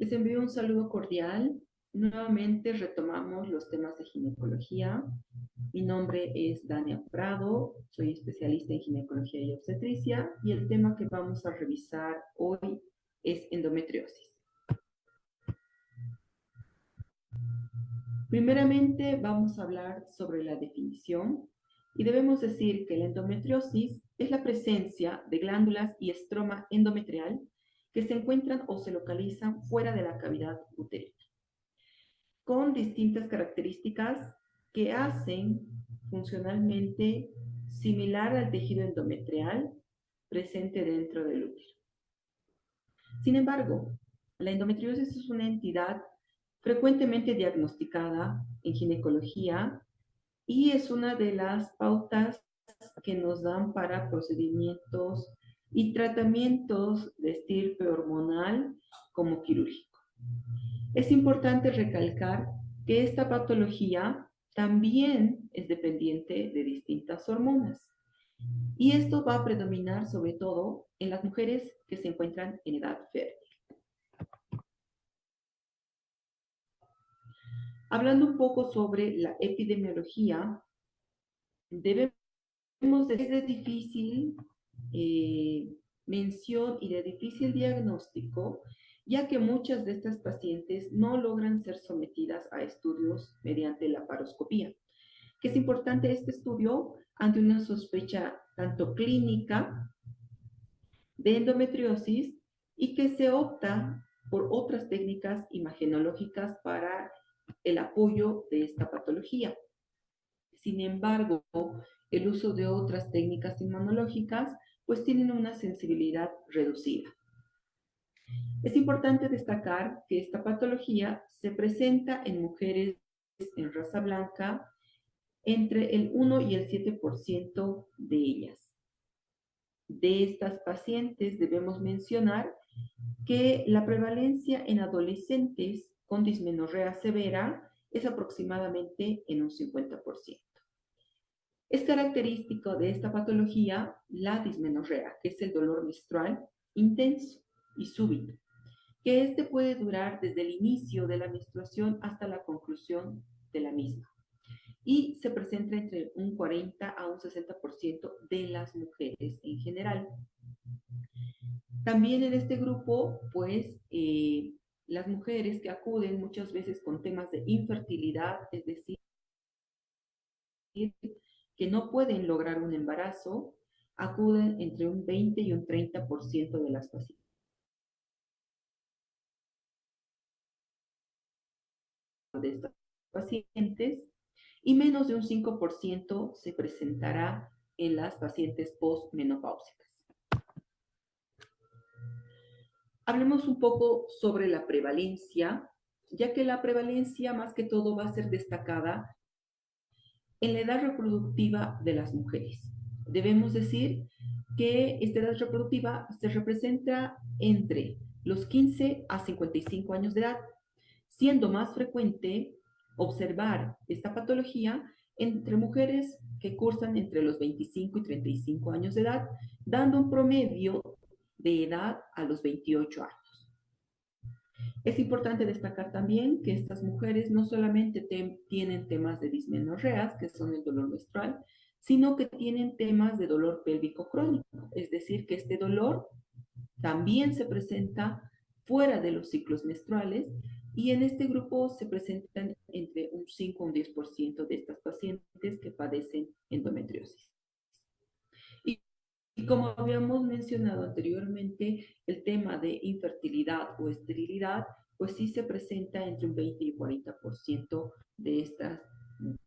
Les envío un saludo cordial. Nuevamente retomamos los temas de ginecología. Mi nombre es Dania Prado, soy especialista en ginecología y obstetricia y el tema que vamos a revisar hoy es endometriosis. Primeramente vamos a hablar sobre la definición y debemos decir que la endometriosis es la presencia de glándulas y estroma endometrial que se encuentran o se localizan fuera de la cavidad uterina, con distintas características que hacen funcionalmente similar al tejido endometrial presente dentro del útero. Sin embargo, la endometriosis es una entidad frecuentemente diagnosticada en ginecología y es una de las pautas que nos dan para procedimientos y tratamientos de estirpe hormonal como quirúrgico. Es importante recalcar que esta patología también es dependiente de distintas hormonas y esto va a predominar sobre todo en las mujeres que se encuentran en edad fértil. Hablando un poco sobre la epidemiología, debemos decir de difícil mención y de difícil diagnóstico, ya que muchas de estas pacientes no logran ser sometidas a estudios mediante la laparoscopía, que es importante este estudio ante una sospecha tanto clínica de endometriosis y que se opta por otras técnicas imagenológicas para el apoyo de esta patología. Sin embargo, el uso de otras técnicas inmunológicas pues tienen una sensibilidad reducida. Es importante destacar que esta patología se presenta en mujeres en raza blanca entre el 1 y el 7% de ellas. De estas pacientes debemos mencionar que la prevalencia en adolescentes con dismenorrea severa es aproximadamente en un 50%. Es característico de esta patología la dismenorrea, que es el dolor menstrual intenso y súbito, que este puede durar desde el inicio de la menstruación hasta la conclusión de la misma. Y se presenta entre un 40 a un 60% de las mujeres en general. También en este grupo, pues, las mujeres que acuden muchas veces con temas de infertilidad, es decir, que no pueden lograr un embarazo, acuden entre un 20 y un 30% de las pacientes. De estas pacientes y menos de un 5% se presentará en las pacientes postmenopáusicas. Hablemos un poco sobre la prevalencia, ya que la prevalencia más que todo va a ser destacada en la edad reproductiva de las mujeres. Debemos decir que esta edad reproductiva se representa entre los 15 a 55 años de edad, siendo más frecuente observar esta patología entre mujeres que cursan entre los 25 y 35 años de edad, dando un promedio de edad a los 28 años. Es importante destacar también que estas mujeres no solamente tienen temas de dismenorreas, que son el dolor menstrual, sino que tienen temas de dolor pélvico crónico, es decir, que este dolor también se presenta fuera de los ciclos menstruales y en este grupo se presentan entre un 5 y un 10% de estas pacientes que padecen endometriosis. Y como habíamos mencionado anteriormente, el tema de infertilidad o esterilidad, pues sí se presenta entre un 20 y 40% de estas mujeres.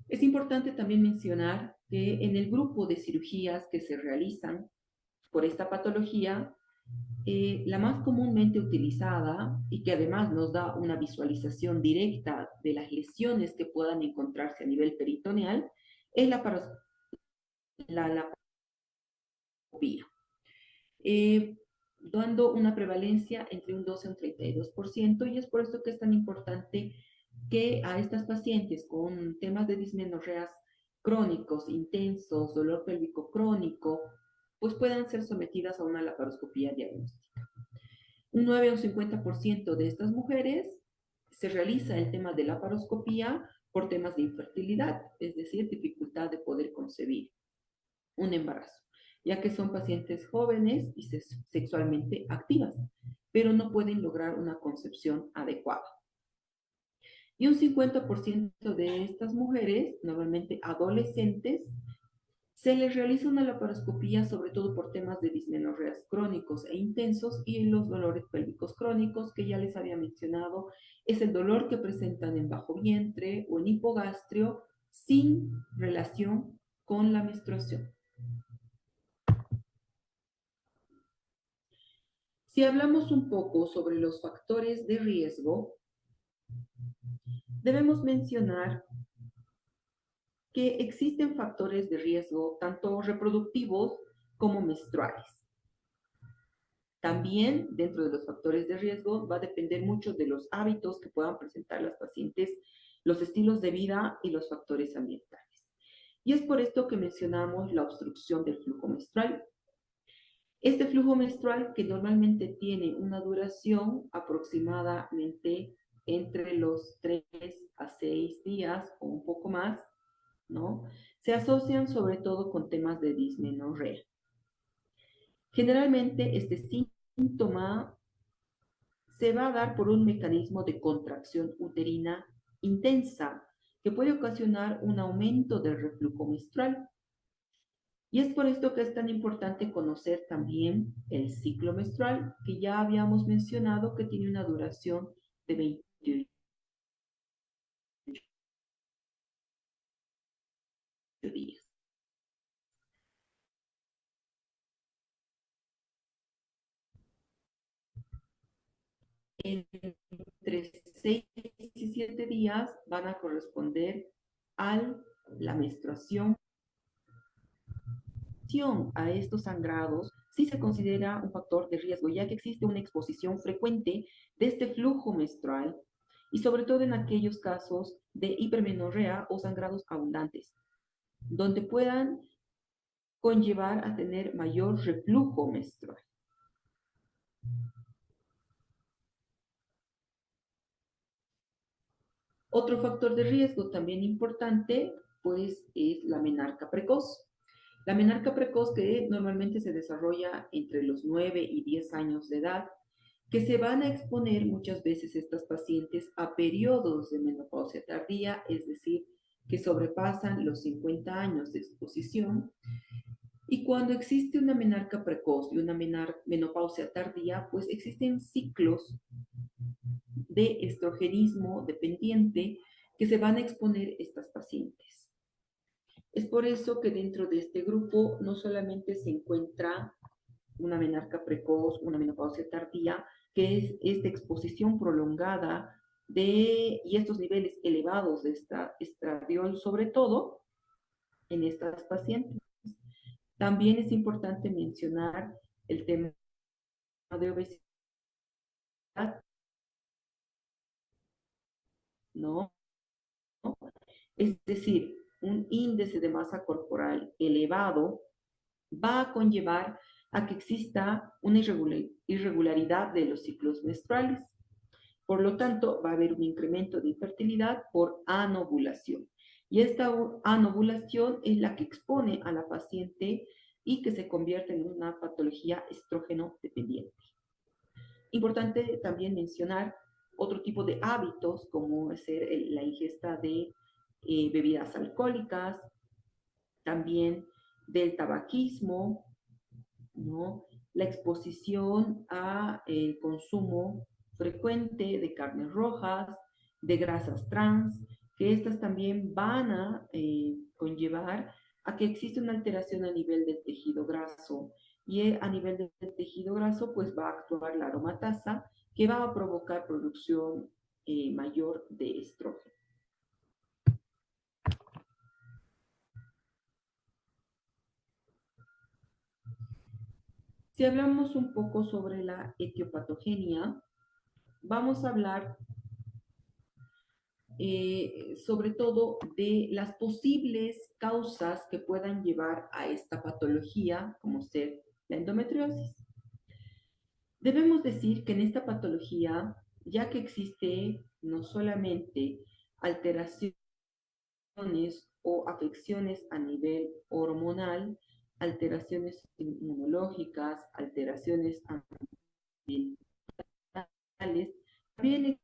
Es importante también mencionar que en el grupo de cirugías que se realizan por esta patología, la más comúnmente utilizada y que además nos da una visualización directa de las lesiones que puedan encontrarse a nivel peritoneal es la laparoscopía, dando una prevalencia entre un 12 y un 32%, y es por esto que es tan importante que a estas pacientes con temas de dismenorreas crónicos, intensos, dolor pélvico crónico, pues puedan ser sometidas a una laparoscopía diagnóstica. Un 9 o 50% de estas mujeres se realiza el tema de laparoscopía por temas de infertilidad, es decir, dificultad de poder concebir un embarazo, ya que son pacientes jóvenes y sexualmente activas, pero no pueden lograr una concepción adecuada. Y un 50% de estas mujeres, normalmente adolescentes, se les realiza una laparoscopía sobre todo por temas de dismenorreas crónicos e intensos y los dolores pélvicos crónicos que ya les había mencionado. Es el dolor que presentan en bajo vientre o en hipogastrio sin relación con la menstruación. Si hablamos un poco sobre los factores de riesgo, debemos mencionar que existen factores de riesgo tanto reproductivos como menstruales. También dentro de los factores de riesgo va a depender mucho de los hábitos que puedan presentar las pacientes, los estilos de vida y los factores ambientales. Y es por esto que mencionamos la obstrucción del flujo menstrual. Este flujo menstrual, que normalmente tiene una duración aproximadamente entre los 3 a 6 días o un poco más, ¿no? Se asocian sobre todo con temas de dismenorrea. Generalmente este síntoma se va a dar por un mecanismo de contracción uterina intensa que puede ocasionar un aumento del reflujo menstrual. Y es por esto que es tan importante conocer también el ciclo menstrual, que ya habíamos mencionado que tiene una duración de 28 días. Entre 6 y 7 días van a corresponder a la menstruación. A estos sangrados sí se considera un factor de riesgo, ya que existe una exposición frecuente de este flujo menstrual y sobre todo en aquellos casos de hipermenorrea o sangrados abundantes, donde puedan conllevar a tener mayor reflujo menstrual. Otro factor de riesgo también importante, pues, es la menarca precoz. La menarca precoz que normalmente se desarrolla entre los 9 y 10 años de edad, que se van a exponer muchas veces estas pacientes a periodos de menopausia tardía, es decir, que sobrepasan los 50 años de exposición. Y cuando existe una menarca precoz y una menopausia tardía, pues existen ciclos de estrogenismo dependiente que se van a exponer estas pacientes. Es por eso que dentro de este grupo no solamente se encuentra una menarca precoz, una menopausia tardía, que es esta exposición prolongada y estos niveles elevados de estradiol, sobre todo en estas pacientes. También es importante mencionar el tema de obesidad, ¿no? Es decir, un índice de masa corporal elevado va a conllevar a que exista una irregularidad de los ciclos menstruales. Por lo tanto, va a haber un incremento de infertilidad por anovulación. Y esta anovulación es la que expone a la paciente y que se convierte en una patología estrógeno dependiente. Importante también mencionar otro tipo de hábitos, como ser la ingesta de bebidas alcohólicas, también del tabaquismo, ¿no? La exposición a consumo frecuente de carnes rojas, de grasas trans, que estas también van a conllevar a que existe una alteración a nivel del tejido graso. Y a nivel del tejido graso, pues va a actuar la aromatasa, que va a provocar producción mayor de estrógeno. Si hablamos un poco sobre la etiopatogenia, vamos a hablar sobre todo de las posibles causas que puedan llevar a esta patología, como ser la endometriosis. Debemos decir que en esta patología, ya que existe no solamente alteraciones o afecciones a nivel hormonal, alteraciones inmunológicas, alteraciones ambientales, también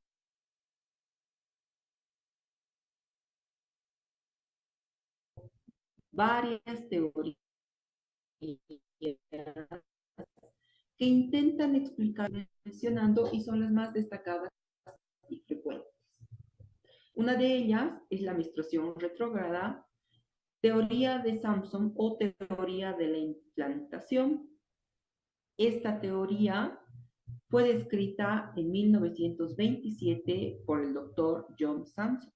varias teorías que intentan explicar mencionando y son las más destacadas y frecuentes. Una de ellas es la menstruación retrógrada, teoría de Sampson o teoría de la implantación. Esta teoría fue descrita en 1927 por el doctor John Sampson,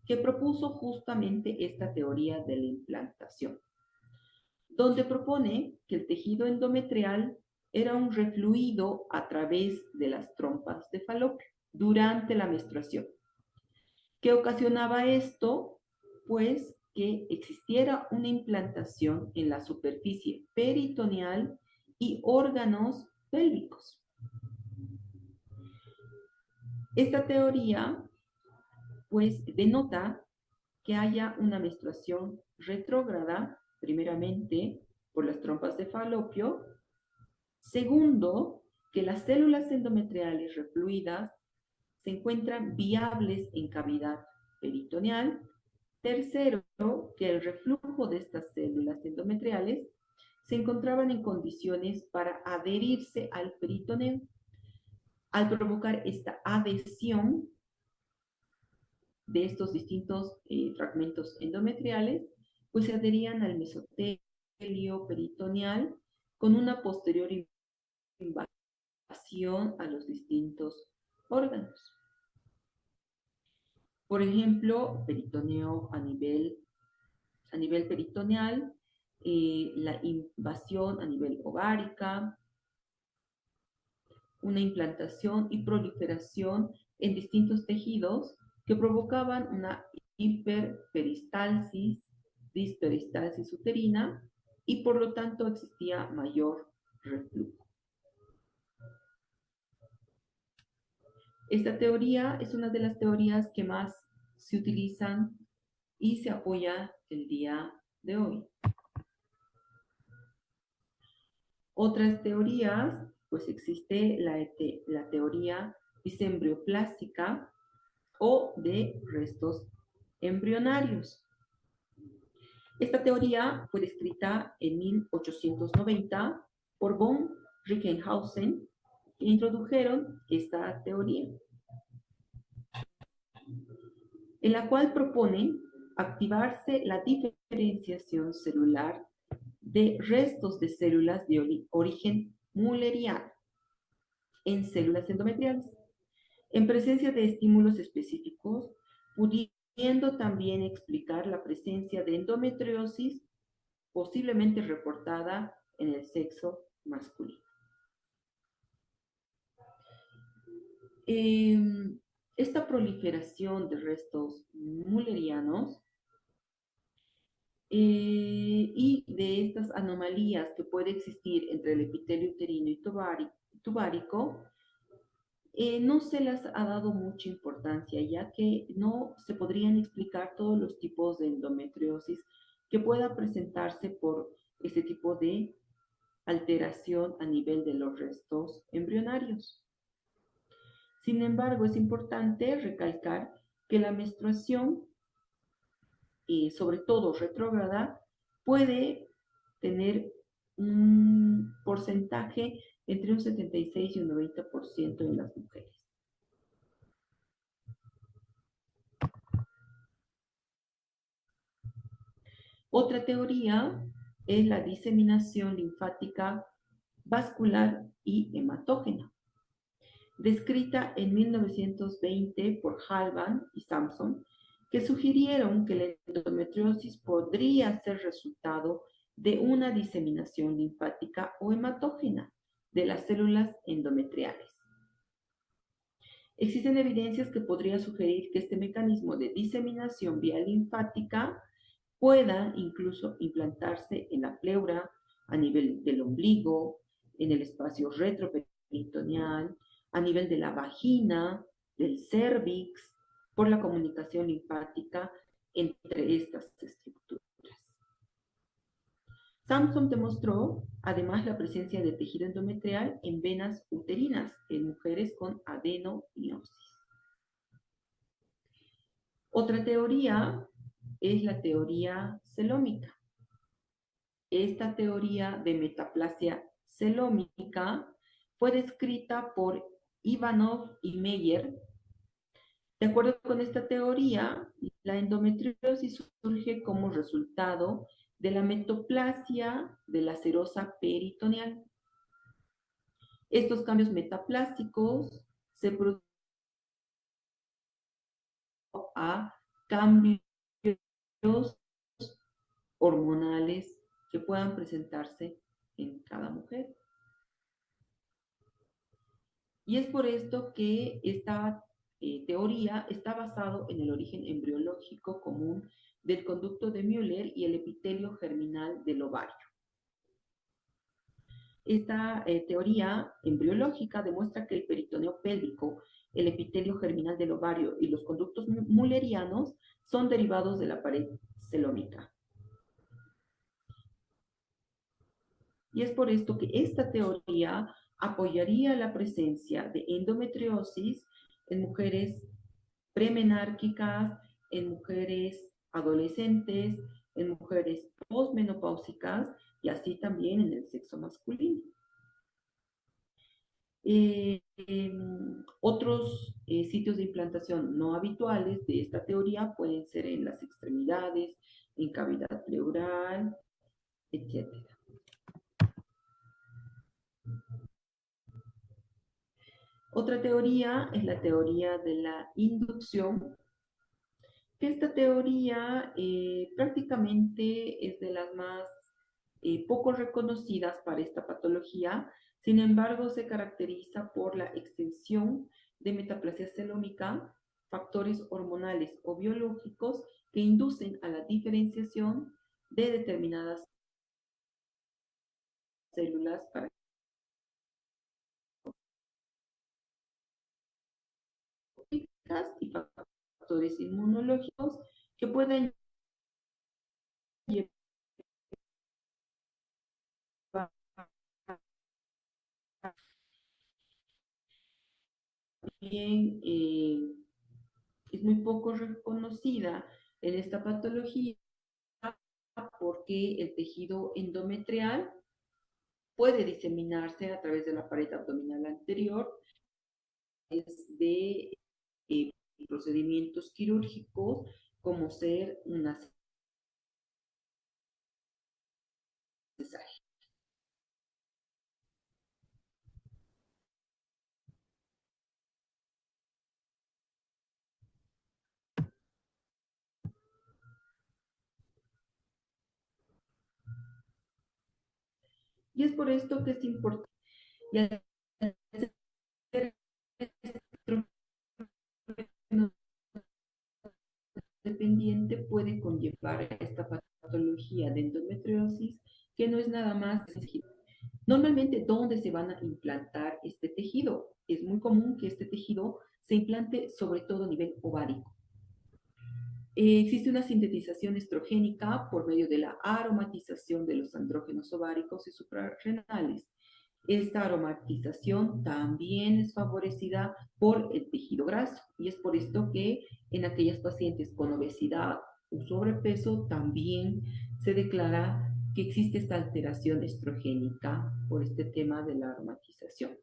que propuso justamente esta teoría de la implantación, donde propone que el tejido endometrial era un refluido a través de las trompas de falopio durante la menstruación. ¿Qué ocasionaba esto? Pues que existiera una implantación en la superficie peritoneal y órganos pélvicos. Esta teoría, pues, denota que haya una menstruación retrógrada, primeramente por las trompas de falopio. Segundo, que las células endometriales refluidas se encuentran viables en cavidad peritoneal. Tercero, que el reflujo de estas células endometriales se encontraban en condiciones para adherirse al peritoneo. Al provocar esta adhesión de estos distintos fragmentos endometriales, pues se adherían al mesotelio peritoneal con una posterior invasión a los distintos órganos. Por ejemplo, peritoneo a nivel peritoneal, la invasión a nivel ovárica, una implantación y proliferación en distintos tejidos que provocaban una hiperperistalsis, disperistalsis uterina y por lo tanto existía mayor reflujo. Esta teoría es una de las teorías que más se utilizan y se apoya el día de hoy. Otras teorías, pues existe la teoría disembrioplástica o de restos embrionarios. Esta teoría fue descrita en 1890 por von Reichenhausen, que introdujeron esta teoría, en la cual proponen activarse la diferenciación celular de restos de células de origen mulleriano en células endometriales, en presencia de estímulos específicos, pudiendo también explicar la presencia de endometriosis posiblemente reportada en el sexo masculino. Esta proliferación de restos mullerianos y de estas anomalías que puede existir entre el epitelio uterino y tubárico, no se les ha dado mucha importancia, ya que no se podrían explicar todos los tipos de endometriosis que pueda presentarse por este tipo de alteración a nivel de los restos embrionarios. Sin embargo, es importante recalcar que la menstruación, sobre todo retrógrada, puede tener un porcentaje entre un 76 y un 90% en las mujeres. Otra teoría es la diseminación linfática vascular y hematógena, descrita en 1920 por Halban y Sampson, que sugirieron que la endometriosis podría ser resultado de una diseminación linfática o hematógena de las células endometriales. Existen evidencias que podrían sugerir que este mecanismo de diseminación vía linfática pueda incluso implantarse en la pleura, a nivel del ombligo, en el espacio retroperitoneal, a nivel de la vagina, del cérvix, por la comunicación linfática entre estas estructuras. Sampson demostró además la presencia de tejido endometrial en venas uterinas en mujeres con adenomiosis. Otra teoría es la teoría celómica. Esta teoría de metaplasia celómica fue descrita por Ivanov y Meyer. De acuerdo con esta teoría, la endometriosis surge como resultado de la metaplasia de la serosa peritoneal. Estos cambios metaplásticos se producen a cambios hormonales que puedan presentarse en cada mujer. Y es por esto que esta teoría está basada en el origen embriológico común del conducto de Müller y el epitelio germinal del ovario. Esta teoría embriológica demuestra que el peritoneo pélvico, el epitelio germinal del ovario y los conductos müllerianos son derivados de la pared celómica. Y es por esto que esta teoría apoyaría la presencia de endometriosis en mujeres premenárquicas, en mujeres adolescentes, en mujeres posmenopáusicas y así también en el sexo masculino. Otros sitios de implantación no habituales de esta teoría pueden ser en las extremidades, en cavidad pleural, etc. Otra teoría es la teoría de la inducción, que esta teoría prácticamente es de las más poco reconocidas para esta patología. Sin embargo, se caracteriza por la extensión de metaplasia celómica, factores hormonales o biológicos que inducen a la diferenciación de determinadas células para y factores inmunológicos que pueden llevar también es muy poco reconocida en esta patología porque el tejido endometrial puede diseminarse a través de la pared abdominal anterior de eh, procedimientos quirúrgicos como ser una cesárea. Y es por esto que es importante. Y al ser dependiente puede conllevar a esta patología de endometriosis que no es nada más tejido. Normalmente, ¿dónde se van a implantar este tejido? Es muy común que este tejido se implante sobre todo a nivel ovárico. Existe una sintetización estrogénica por medio de la aromatización de los andrógenos ováricos y suprarrenales. Esta aromatización también es favorecida por el tejido graso y es por esto que en aquellas pacientes con obesidad o sobrepeso también se declara que existe esta alteración estrogénica por este tema de la aromatización.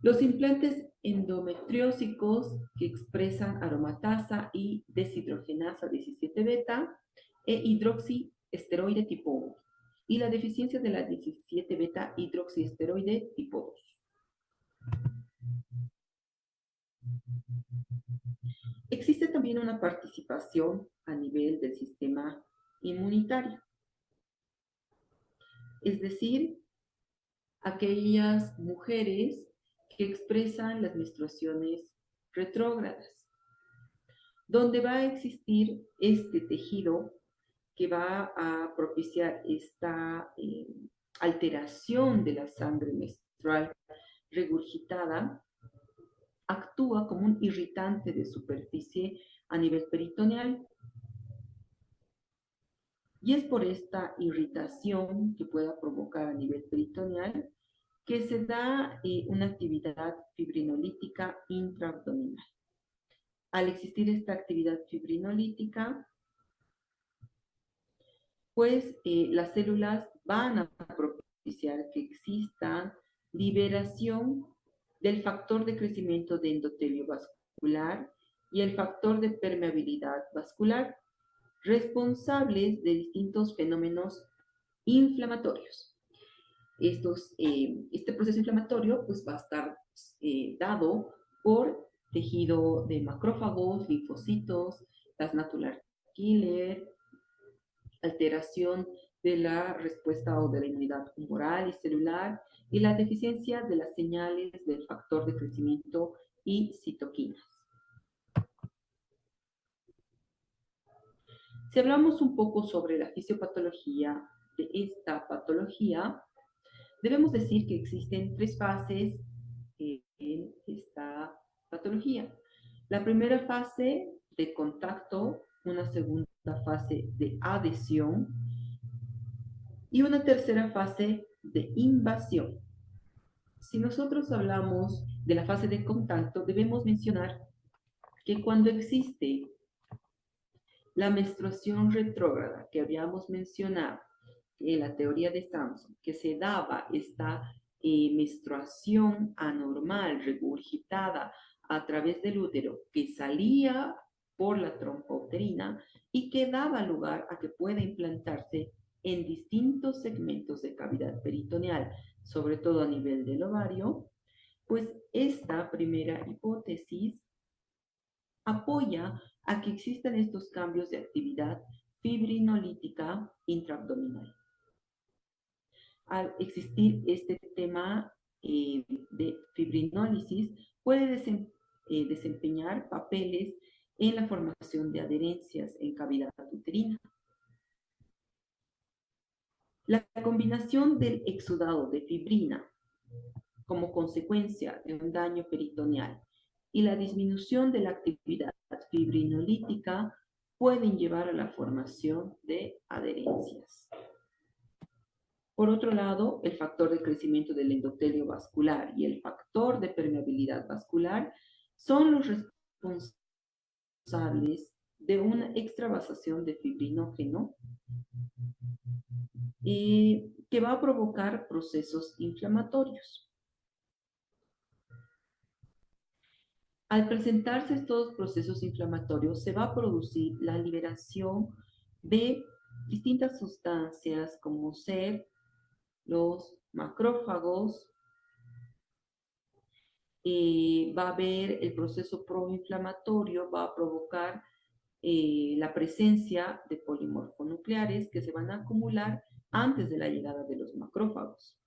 Los implantes endometriósicos que expresan aromatasa y deshidrogenasa 17 beta e hidroxiesteroide tipo 1 y la deficiencia de la 17 beta hidroxiesteroide tipo 2. Existe también una participación a nivel del sistema inmunitario, es decir, aquellas mujeres que expresan las menstruaciones retrógradas, donde va a existir este tejido que va a propiciar esta alteración de la sangre menstrual regurgitada, actúa como un irritante de superficie a nivel peritoneal. Y es por esta irritación que pueda provocar a nivel peritoneal que se da una actividad fibrinolítica intraabdominal. Al existir esta actividad fibrinolítica, pues las células van a propiciar que exista liberación del factor de crecimiento de endotelio vascular y el factor de permeabilidad vascular, responsables de distintos fenómenos inflamatorios. Este proceso inflamatorio pues, va a estar dado por tejido de macrófagos, linfocitos, las natural killer, alteración de la respuesta o de la inmunidad humoral y celular y la deficiencia de las señales del factor de crecimiento y citoquinas. Si hablamos un poco sobre la fisiopatología de esta patología, debemos decir que existen tres fases en esta patología. La primera fase de contacto, una segunda fase de adhesión y una tercera fase de invasión. Si nosotros hablamos de la fase de contacto, debemos mencionar que cuando existe la menstruación retrógrada que habíamos mencionado en la teoría de Samson, que se daba esta menstruación anormal, regurgitada a través del útero, que salía por la trompa uterina y que daba lugar a que pueda implantarse en distintos segmentos de cavidad peritoneal, sobre todo a nivel del ovario, pues esta primera hipótesis apoya a que existan estos cambios de actividad fibrinolítica intraabdominal. Al existir este tema de fibrinólisis, puede desempeñar papeles en la formación de adherencias en cavidad uterina. La combinación del exudado de fibrina como consecuencia de un daño peritoneal y la disminución de la actividad fibrinolítica pueden llevar a la formación de adherencias. Por otro lado, el factor de crecimiento del endotelio vascular y el factor de permeabilidad vascular son los responsables de una extravasación de fibrinógeno que va a provocar procesos inflamatorios. Al presentarse estos procesos inflamatorios, se va a producir la liberación de distintas sustancias como ser los macrófagos, va a haber el proceso proinflamatorio, va a provocar la presencia de polimorfonucleares que se van a acumular antes de la llegada de los macrófagos,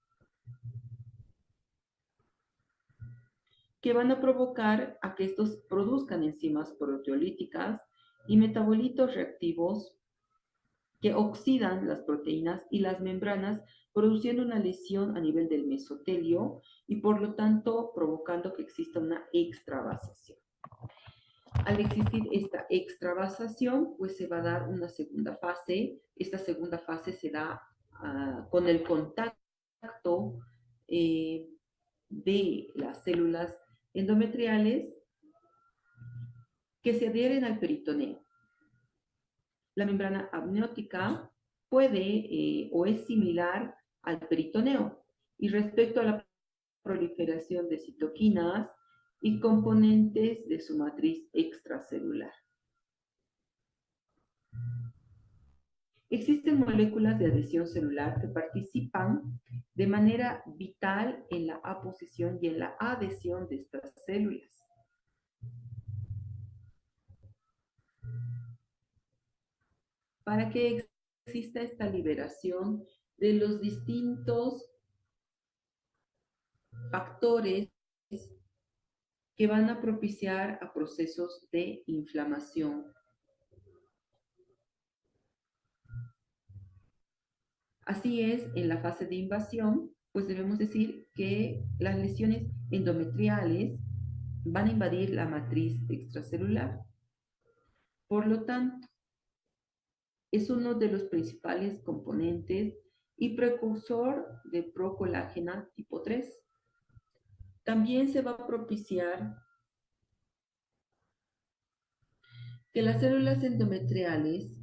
que van a provocar a que estos produzcan enzimas proteolíticas y metabolitos reactivos que oxidan las proteínas y las membranas, produciendo una lesión a nivel del mesotelio y por lo tanto provocando que exista una extravasación. Al existir esta extravasación, pues se va a dar una segunda fase. Esta segunda fase se da con el contacto de las células endometriales que se adhieren al peritoneo. La membrana amniótica puede o es similar al peritoneo y respecto a la proliferación de citoquinas y componentes de su matriz extracelular. Existen moléculas de adhesión celular que participan de manera vital en la aposición y en la adhesión de estas células. Para que exista esta liberación de los distintos factores que van a propiciar a procesos de inflamación. Así es, en la fase de invasión, pues debemos decir que las lesiones endometriales van a invadir la matriz extracelular. Por lo tanto, es uno de los principales componentes y precursor de procolágena tipo 3. También se va a propiciar que las células endometriales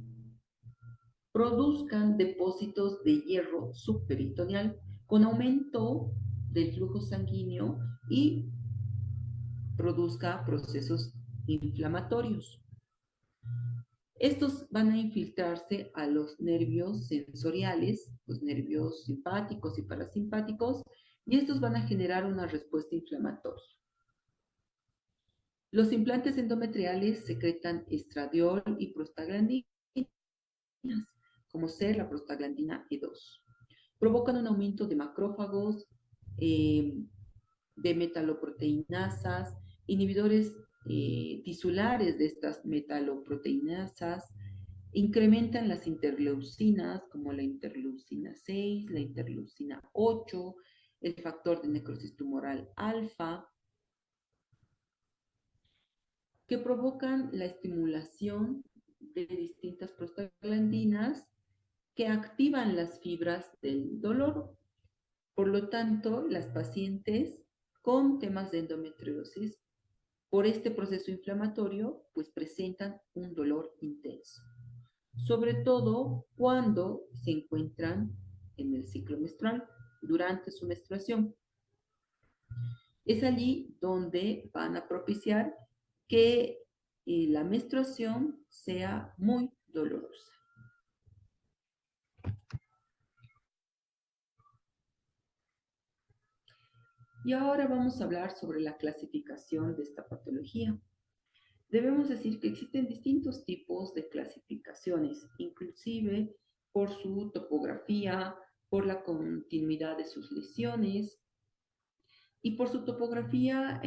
produzcan depósitos de hierro subperitoneal con aumento del flujo sanguíneo y produzca procesos inflamatorios. Estos van a infiltrarse a los nervios sensoriales, los nervios simpáticos y parasimpáticos, y estos van a generar una respuesta inflamatoria. Los implantes endometriales secretan estradiol y prostaglandinas, como ser la prostaglandina E2. Provocan un aumento de macrófagos, de metaloproteinasas, inhibidores tisulares de estas metaloproteinasas, incrementan las interleucinas como la interleucina 6, la interleucina 8, el factor de necrosis tumoral alfa, que provocan la estimulación de distintas prostaglandinas que activan las fibras del dolor. Por lo tanto, las pacientes con temas de endometriosis, por este proceso inflamatorio, pues presentan un dolor intenso, sobre todo cuando se encuentran en el ciclo menstrual, durante su menstruación. Es allí donde van a propiciar que la menstruación sea muy dolorosa. Y ahora vamos a hablar sobre la clasificación de esta patología. Debemos decir que existen distintos tipos de clasificaciones, inclusive por su topografía, por la continuidad de sus lesiones y por su topografía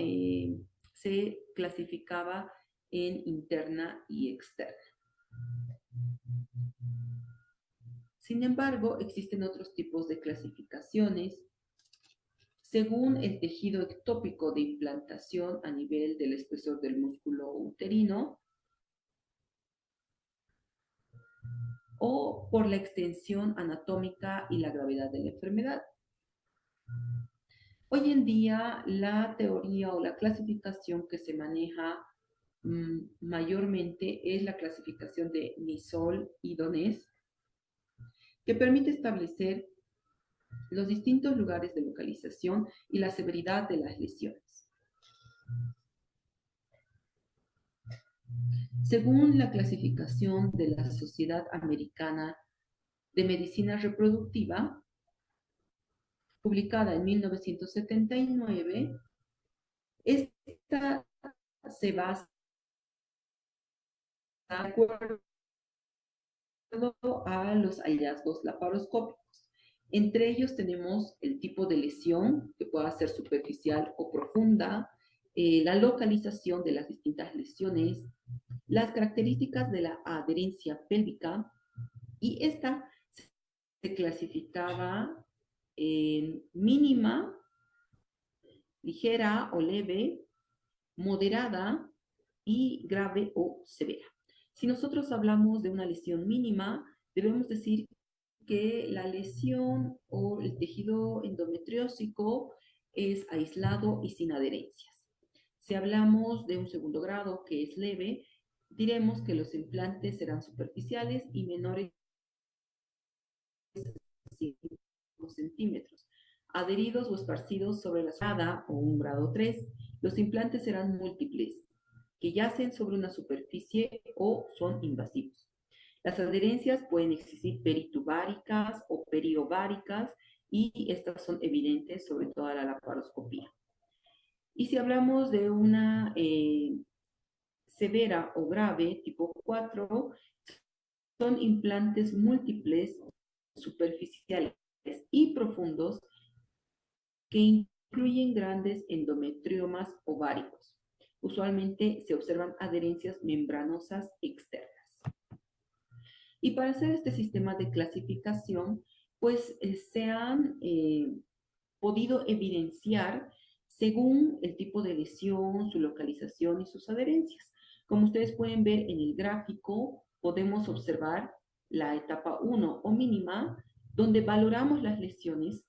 se clasificaba en interna y externa. Sin embargo, existen otros tipos de clasificaciones según el tejido ectópico de implantación a nivel del espesor del músculo uterino o por la extensión anatómica y la gravedad de la enfermedad. Hoy en día, la teoría o la clasificación que se maneja mayormente es la clasificación de Nisol y Donés, que permite establecer los distintos lugares de localización y la severidad de las lesiones. Según la clasificación de la Sociedad Americana de Medicina Reproductiva, publicada en 1979, esta se basa de acuerdo a los hallazgos laparoscópicos. Entre ellos tenemos el tipo de lesión, que pueda ser superficial o profunda, la localización de las distintas lesiones, las características de la adherencia pélvica, y esta se clasificaba en mínima, ligera o leve, moderada y grave o severa. Si nosotros hablamos de una lesión mínima, debemos decir que la lesión o el tejido endometriósico es aislado y sin adherencias. Si hablamos de un segundo grado que es leve, diremos que los implantes serán superficiales y menores a 5 centímetros, adheridos o esparcidos sobre la zona o un grado 3. Los implantes serán múltiples, que yacen sobre una superficie o son invasivos. Las adherencias pueden existir peritubáricas o periováricas y estas son evidentes sobre toda la laparoscopía. Y si hablamos de una severa o grave, tipo 4, son implantes múltiples, superficiales y profundos que incluyen grandes endometriomas ováricos. Usualmente se observan adherencias membranosas externas. Y para hacer este sistema de clasificación, pues se han podido evidenciar según el tipo de lesión, su localización y sus adherencias. Como ustedes pueden ver en el gráfico, podemos observar la etapa 1 o mínima, donde valoramos las lesiones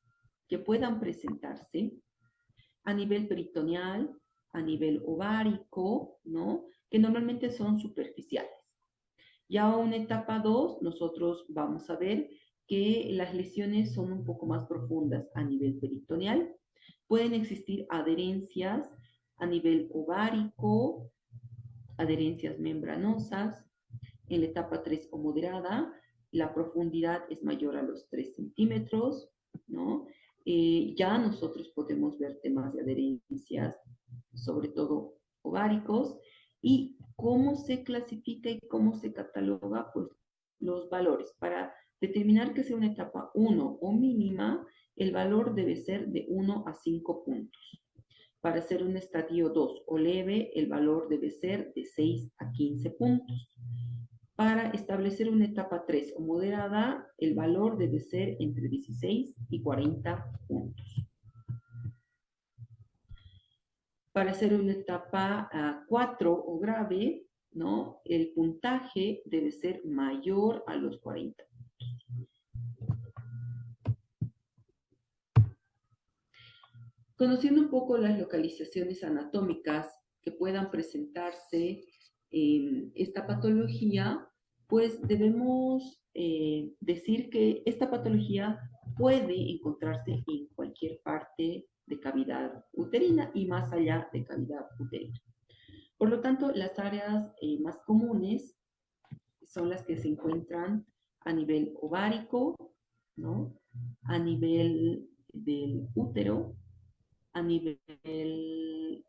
que puedan presentarse a nivel peritoneal, a nivel ovárico, ¿no? Que normalmente son superficiales. Ya una etapa 2, nosotros vamos a ver que las lesiones son un poco más profundas a nivel peritoneal. Pueden existir adherencias a nivel ovárico, adherencias membranosas. En la etapa 3 o moderada, la profundidad es mayor a los 3 centímetros, ¿no? Ya nosotros podemos ver temas de adherencias, sobre todo ováricos, y cómo se clasifica y cómo se cataloga, pues, los valores. Para determinar que sea una etapa 1 o mínima, el valor debe ser de 1 a 5 puntos. Para ser un estadio 2 o leve, el valor debe ser de 6 a 15 puntos. Para establecer una etapa 3 o moderada, el valor debe ser entre 16 y 40 puntos. Para hacer una etapa 4 o grave, ¿no? El puntaje debe ser mayor a los 40. Conociendo un poco las localizaciones anatómicas que puedan presentarse en esta patología, pues debemos decir que esta patología puede encontrarse en cualquier parte de cavidad uterina y más allá de cavidad uterina. Por lo tanto, las áreas más comunes son las que se encuentran a nivel ovárico, ¿no? A nivel del útero, a nivel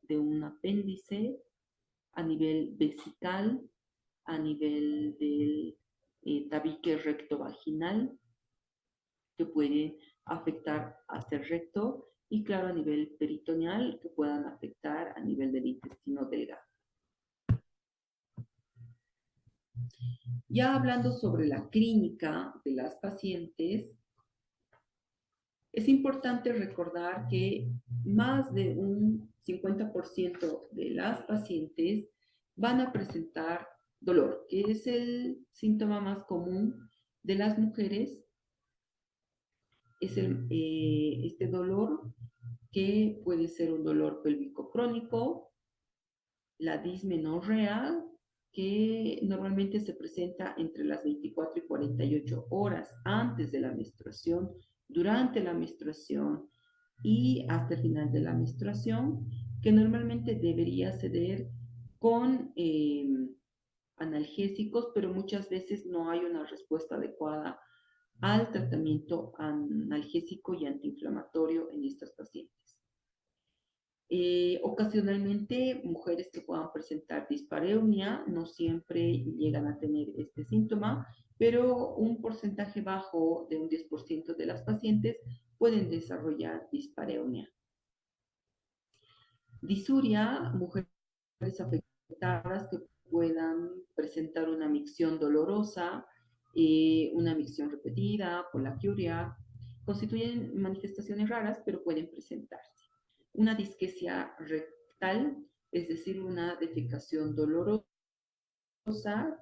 de un apéndice, a nivel vesical, a nivel del tabique rectovaginal, que puede afectar hasta el recto, y claro, a nivel peritoneal, que puedan afectar a nivel del intestino delgado. Ya hablando sobre la clínica de las pacientes, es importante recordar que más de un 50% de las pacientes van a presentar dolor, que es el síntoma más común de las mujeres. Es este dolor que puede ser un dolor pélvico crónico, la dismenorrea, que normalmente se presenta entre las 24 y 48 horas antes de la menstruación, durante la menstruación y hasta el final de la menstruación, que normalmente debería ceder con analgésicos, pero muchas veces no hay una respuesta adecuada al tratamiento analgésico y antiinflamatorio en estas pacientes. Ocasionalmente, mujeres que puedan presentar dispareunia no siempre llegan a tener este síntoma, pero un porcentaje bajo de un 10% de las pacientes pueden desarrollar dispareunia. Disuria, mujeres afectadas que puedan presentar una micción dolorosa, una micción repetida, polaquiuria, constituyen manifestaciones raras, pero pueden presentarse. Una disquesia rectal, es decir, una defecación dolorosa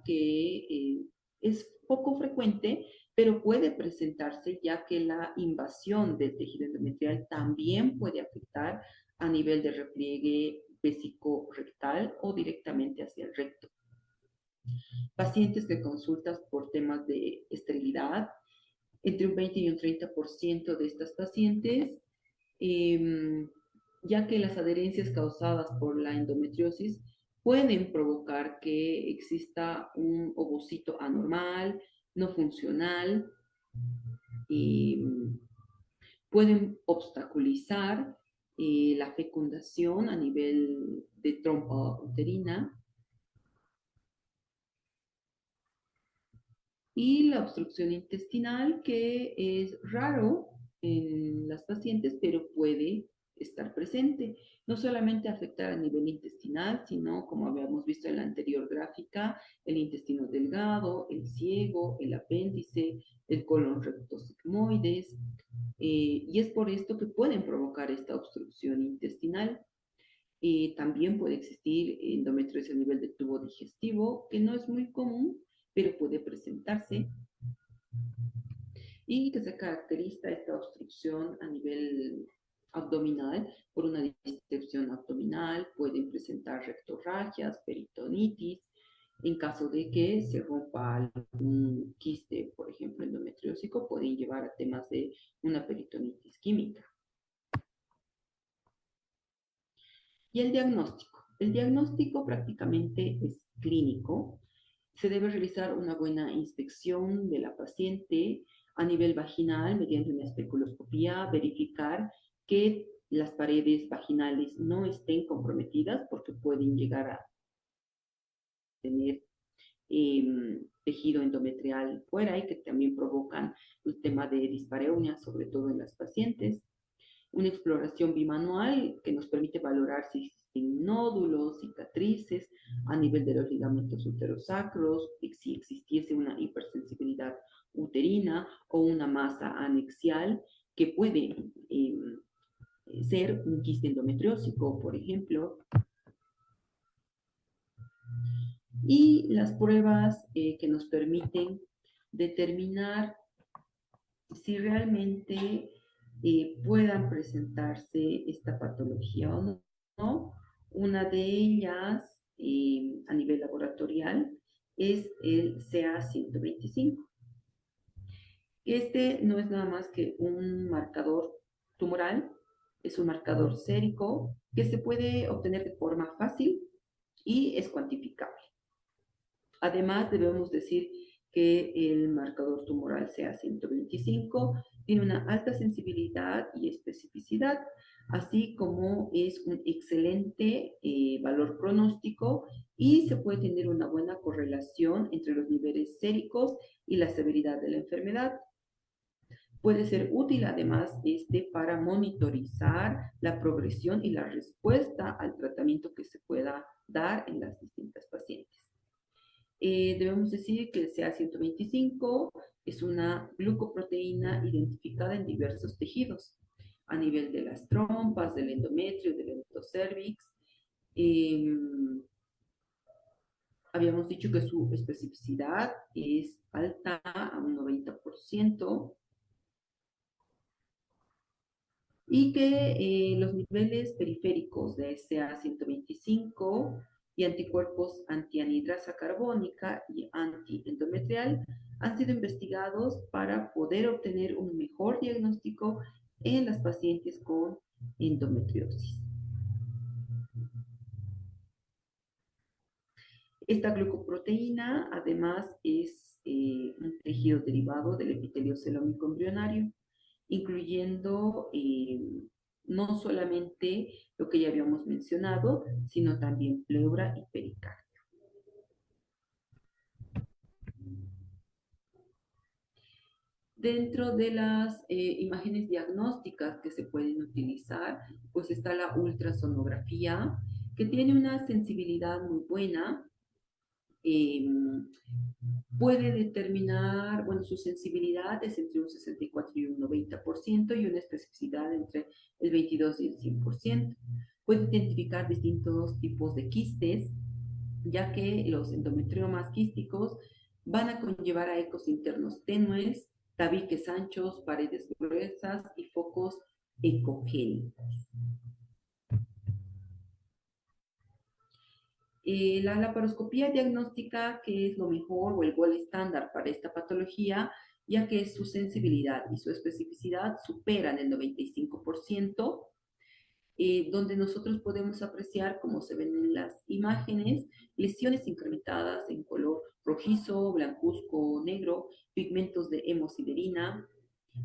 que es poco frecuente, pero puede presentarse ya que la invasión del tejido endometrial también puede afectar a nivel de repliegue vesico-rectal o directamente hacia el recto. Pacientes que consultas por temas de esterilidad, entre un 20 y un 30% de estas pacientes, ya que las adherencias causadas por la endometriosis pueden provocar que exista un ovocito anormal, no funcional, y pueden obstaculizar la fecundación a nivel de trompa uterina, y la obstrucción intestinal, que es raro en las pacientes, pero puede estar presente. No solamente afectar a nivel intestinal, sino, como habíamos visto en la anterior gráfica, el intestino delgado, el ciego, el apéndice, el colon rectosigmoides, y es por esto que pueden provocar esta obstrucción intestinal. También puede existir endometriosis a nivel del tubo digestivo, que no es muy común, pero puede presentarse y que se caracteriza esta obstrucción a nivel abdominal por una distensión abdominal, pueden presentar rectorragias, peritonitis, en caso de que se rompa algún quiste, por ejemplo, endometriósico, pueden llevar a temas de una peritonitis química. Y el diagnóstico. El diagnóstico prácticamente es clínico. Se debe realizar una buena inspección de la paciente a nivel vaginal mediante una especuloscopía, verificar que las paredes vaginales no estén comprometidas porque pueden llegar a tener tejido endometrial fuera y que también provocan el tema de dispareunia, sobre todo en las pacientes. Una exploración bimanual que nos permite valorar si existen nódulos, cicatrices a nivel de los ligamentos uterosacros, si existiese una hipersensibilidad uterina o una masa anexial que puede ser un quiste endometriósico, por ejemplo. Y las pruebas que nos permiten determinar si realmente puedan presentarse esta patología o no, ¿no? Una de ellas, a nivel laboratorial, es el CA125. Este no es nada más que un marcador tumoral, es un marcador sérico que se puede obtener de forma fácil y es cuantificable. Además, debemos decir que el marcador tumoral CA125 tiene una alta sensibilidad y especificidad, así como es un excelente valor pronóstico y se puede tener una buena correlación entre los niveles séricos y la severidad de la enfermedad. Puede ser útil además para monitorizar la progresión y la respuesta al tratamiento que se pueda dar en las distintas pacientes. Debemos decir que el CA125 es una glucoproteína identificada en diversos tejidos, a nivel de las trompas, del endometrio, del endocervix. Eh, Habíamos dicho que su especificidad es alta a un 90%, y que los niveles periféricos de CA125 y anticuerpos antianhidrasa carbónica y antiendometrial han sido investigados para poder obtener un mejor diagnóstico en las pacientes con endometriosis. Esta glucoproteína además es un tejido derivado del epitelio celómico embrionario, incluyendo no solamente lo que ya habíamos mencionado, sino también pleura y pericardio. Dentro de las imágenes diagnósticas que se pueden utilizar, pues está la ultrasonografía, que tiene una sensibilidad muy buena. Eh, Puede determinar, bueno, su sensibilidad es entre un 64 y un 90% y una especificidad entre el 22 y el 100%. Puede identificar distintos tipos de quistes, ya que los endometriomas quísticos van a conllevar a ecos internos tenues, tabiques anchos, paredes gruesas y focos ecogénicos. La laparoscopía diagnóstica, que es lo mejor o el gol estándar para esta patología, ya que su sensibilidad y su especificidad superan el 95%, donde nosotros podemos apreciar, como se ven en las imágenes, lesiones incrementadas en color rojizo, blancuzco, negro, pigmentos de hemosiderina,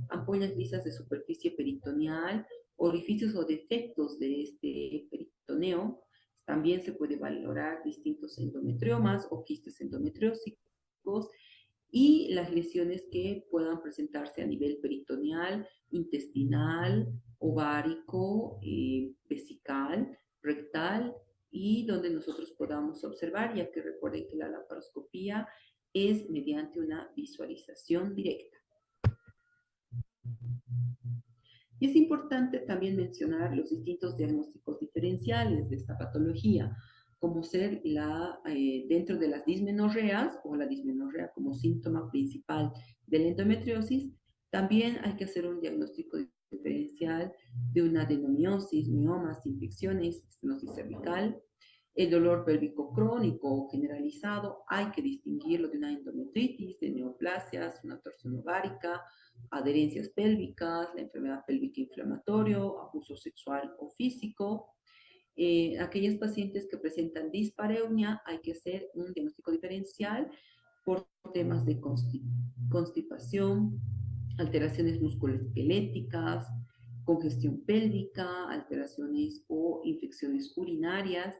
ampollas lisas de superficie peritoneal, orificios o defectos de este peritoneo. También se puede valorar distintos endometriomas o quistes endometriósicos y las lesiones que puedan presentarse a nivel peritoneal, intestinal, ovárico, vesical, rectal y donde nosotros podamos observar, ya que recuerden que la laparoscopía es mediante una visualización directa. Y es importante también mencionar los distintos diagnósticos diferenciales de esta patología, como ser dentro de las dismenorreas o la dismenorrea como síntoma principal de la endometriosis, también hay que hacer un diagnóstico diferencial de una adenomiosis, miomas, infecciones, estenosis cervical, el dolor pélvico crónico o generalizado, hay que distinguirlo de una endometritis, de neoplasias, una torsión ovárica, adherencias pélvicas, la enfermedad pélvica inflamatoria, abuso sexual o físico. Aquellas pacientes que presentan dispareunia, hay que hacer un diagnóstico diferencial por temas de constipación, alteraciones musculoesqueléticas, congestión pélvica, alteraciones o infecciones urinarias.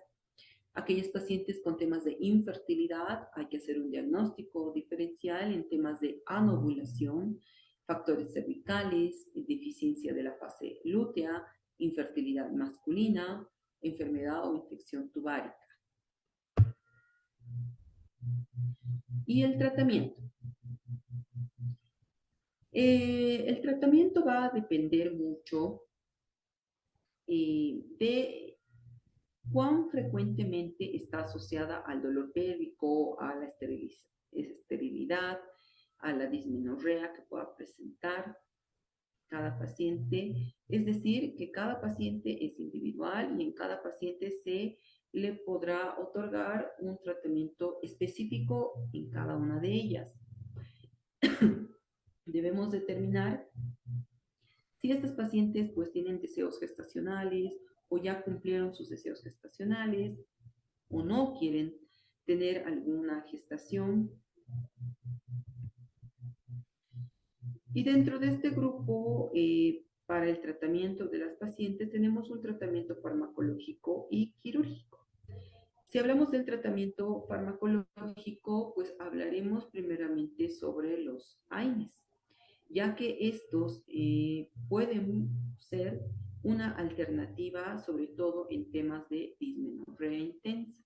Aquellos pacientes con temas de infertilidad, hay que hacer un diagnóstico diferencial en temas de anovulación, factores cervicales, deficiencia de la fase lútea, infertilidad masculina, enfermedad o infección tubárica. Y el tratamiento. El tratamiento va a depender mucho de cuán frecuentemente está asociada al dolor pélvico, a la esterilidad, a la dismenorrea que pueda presentar cada paciente. Es decir, que cada paciente es individual y en cada paciente se le podrá otorgar un tratamiento específico en cada una de ellas. Debemos determinar si estas pacientes pues tienen deseos gestacionales o ya cumplieron sus deseos gestacionales o no quieren tener alguna gestación. Y dentro de este grupo, para el tratamiento de las pacientes, tenemos un tratamiento farmacológico y quirúrgico. Si hablamos del tratamiento farmacológico, pues hablaremos primeramente sobre los AINES, ya que estos pueden ser una alternativa, sobre todo en temas de dismenorrea intensa,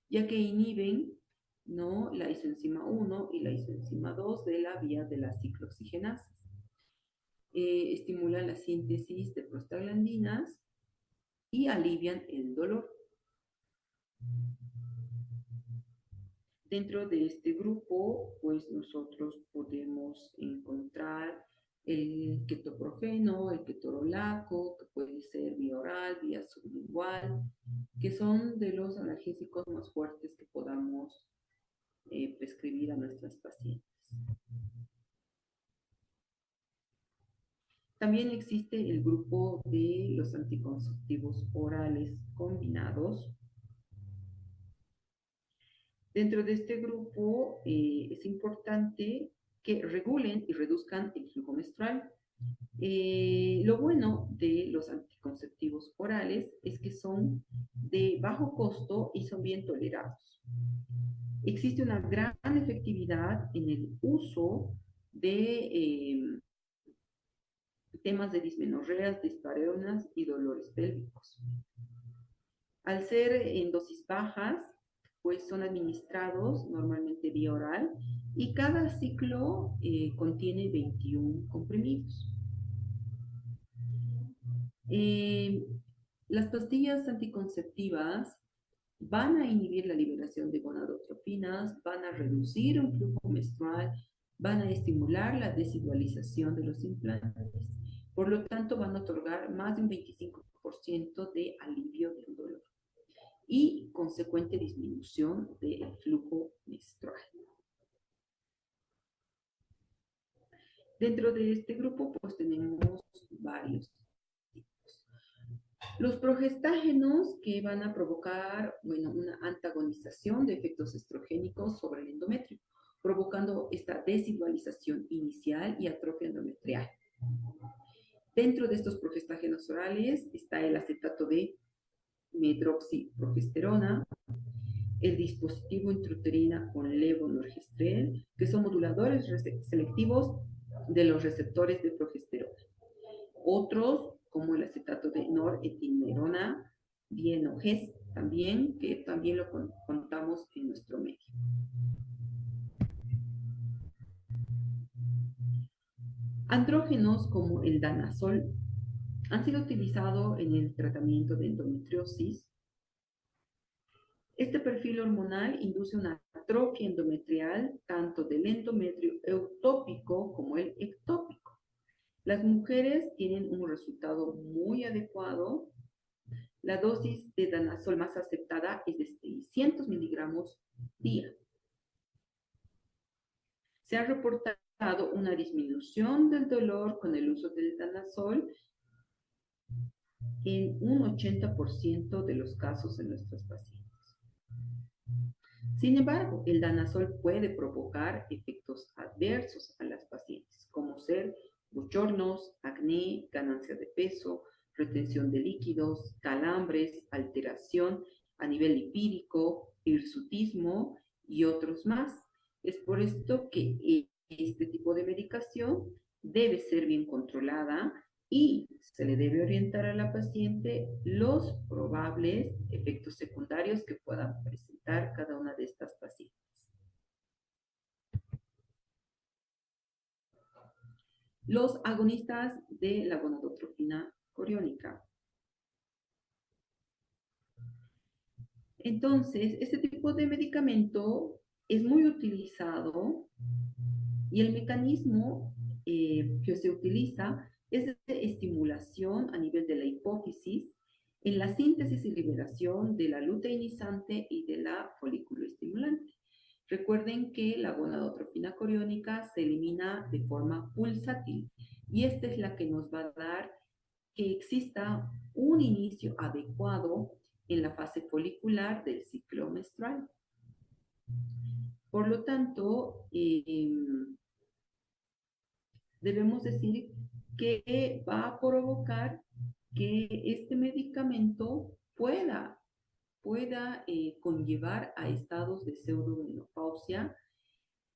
ya que inhiben, ¿no?, la isoenzima 1 y la isoenzima 2 de la vía de las ciclooxigenasas. Estimulan la síntesis de prostaglandinas y alivian el dolor. Dentro de este grupo, pues nosotros podemos encontrar el ketoprofeno, el ketorolaco, que puede ser vía oral, vía sublingual, que son de los analgésicos más fuertes que podamos prescribir a nuestras pacientes. También existe el grupo de los anticonceptivos orales combinados. Dentro de este grupo es importante que regulen y reduzcan el flujo menstrual. Lo bueno de los anticonceptivos orales es que son de bajo costo y son bien tolerados. Existe una gran efectividad en el uso de temas de dismenorreas, dispareunas y dolores pélvicos. Al ser en dosis bajas, pues son administrados normalmente vía oral y cada ciclo contiene 21 comprimidos. Las pastillas anticonceptivas van a inhibir la liberación de gonadotrofinas, van a reducir un flujo menstrual, van a estimular la desidualización de los implantes. Por lo tanto, van a otorgar más de un 25% de alivio del dolor y consecuente disminución del flujo menstrual. Dentro de este grupo, pues tenemos varios tipos. Los progestágenos que van a provocar, bueno, una antagonización de efectos estrogénicos sobre el endometrio, provocando esta desidualización inicial y atrofia endometrial. Dentro de estos progestágenos orales está el acetato de medroxiprogesterona, el dispositivo intrauterina con levonorgestrel, que son moduladores selectivos de los receptores de progesterona. Otros, como el acetato de noretinerona, dienogest, también, que también lo contamos en nuestro medio. Andrógenos como el danazol han sido utilizados en el tratamiento de endometriosis. Este perfil hormonal induce una atrofia endometrial tanto del endometrio eutópico como el ectópico. Las mujeres tienen un resultado muy adecuado. La dosis de danazol más aceptada es de 600 miligramos día. Se ha reportado una disminución del dolor con el uso del danazol en un 80% de los casos en nuestros pacientes. Sin embargo, el danazol puede provocar efectos adversos a las pacientes, como ser bochornos, acné, ganancia de peso, retención de líquidos, calambres, alteración a nivel lipídico, hirsutismo y otros más. Es por esto que este tipo de medicación debe ser bien controlada y se le debe orientar a la paciente los probables efectos secundarios que puedan presentar cada una de estas pacientes. Los agonistas de la gonadotrofina coriónica. Entonces, este tipo de medicamento es muy utilizado y el mecanismo que se utiliza es de estimulación a nivel de la hipófisis en la síntesis y liberación de la luteinizante y de la folículo estimulante. Recuerden que la gonadotrofina coriónica se elimina de forma pulsátil y esta es la que nos va a dar que exista un inicio adecuado en la fase folicular del ciclo menstrual. Por lo tanto, debemos decir que va a provocar que este medicamento pueda conllevar a estados de pseudomenopausia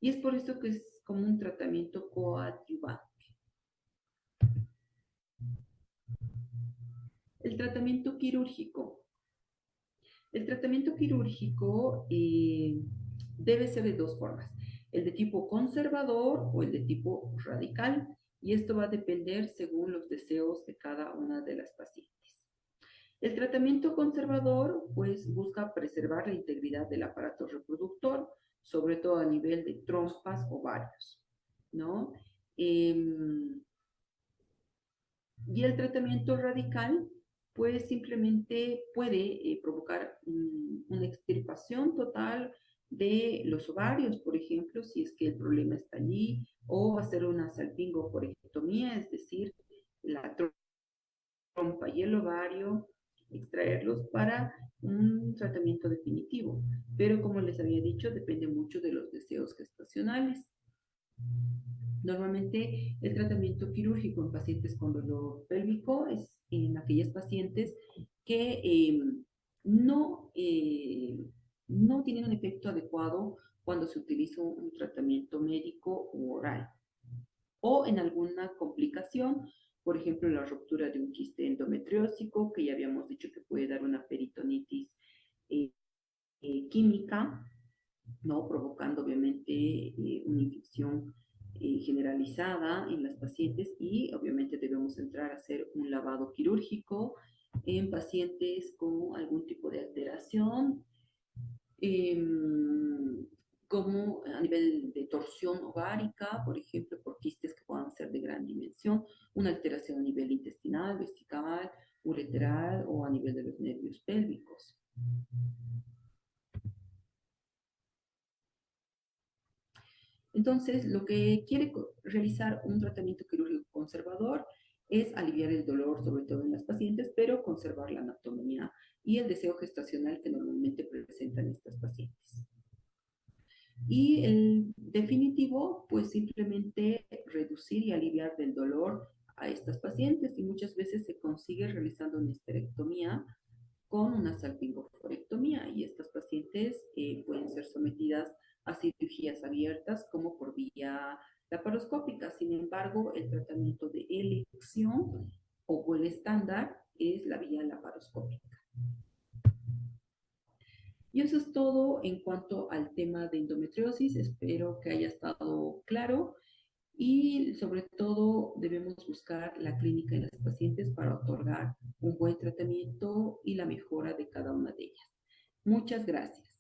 y es por esto que es como un tratamiento coadyuvante. El tratamiento quirúrgico. El tratamiento quirúrgico debe ser de dos formas, el de tipo conservador o el de tipo radical, y esto va a depender según los deseos de cada una de las pacientes. El tratamiento conservador, pues, busca preservar la integridad del aparato reproductor, sobre todo a nivel de trompas, ovarios, ¿no? Y el tratamiento radical, pues simplemente puede provocar una extirpación total de los ovarios, por ejemplo, si es que el problema está allí, o hacer una salpingoforectomía, es decir, la trompa y el ovario, extraerlos para un tratamiento definitivo. Pero como les había dicho, depende mucho de los deseos gestacionales. Normalmente el tratamiento quirúrgico en pacientes con dolor pélvico es en aquellas pacientes que no tienen un efecto adecuado cuando se utiliza un tratamiento médico u oral. O en alguna complicación, por ejemplo, la ruptura de un quiste endometriósico, que ya habíamos dicho que puede dar una peritonitis química, ¿no? Provocando obviamente una infección generalizada en las pacientes y obviamente debemos entrar a hacer un lavado quirúrgico en pacientes con algún tipo de alteración, eh, como a nivel de torsión ovárica, por ejemplo, por quistes que puedan ser de gran dimensión, una alteración a nivel intestinal, vesical, ureteral o a nivel de los nervios pélvicos. Entonces, lo que quiere realizar un tratamiento quirúrgico conservador es aliviar el dolor, sobre todo en las pacientes, pero conservar la anatomía y el deseo gestacional que normalmente presentan estas pacientes. Y el definitivo, pues simplemente reducir y aliviar del dolor a estas pacientes y muchas veces se consigue realizando una histerectomía con una salpingoforectomía y estas pacientes pueden ser sometidas a cirugías abiertas como por vía laparoscópica. Sin embargo, el tratamiento de elección o el estándar es la vía laparoscópica. Y eso es todo en cuanto al tema de endometriosis. Espero que haya estado claro y sobre todo debemos buscar la clínica en las pacientes para otorgar un buen tratamiento y la mejora de cada una de ellas. Muchas gracias.